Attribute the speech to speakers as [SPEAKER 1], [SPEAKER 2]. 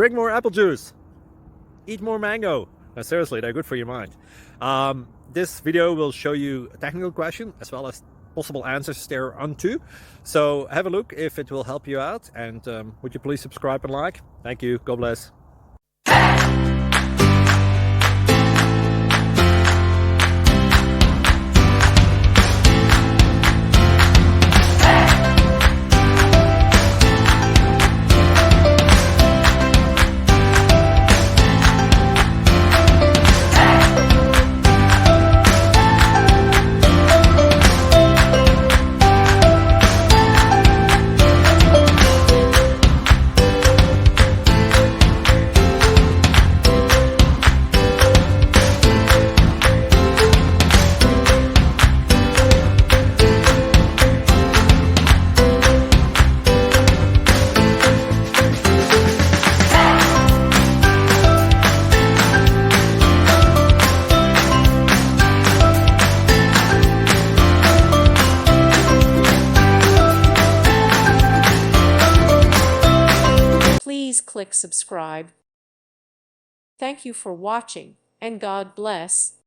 [SPEAKER 1] Drink more apple juice. Eat more mango. No, seriously, they're good for your mind. This video will show you a technical question as well as possible answers thereunto. So have a look if it will help you out, and would you please subscribe and like? Thank you. God bless.
[SPEAKER 2] Please click subscribe. Thank you for watching, and God bless.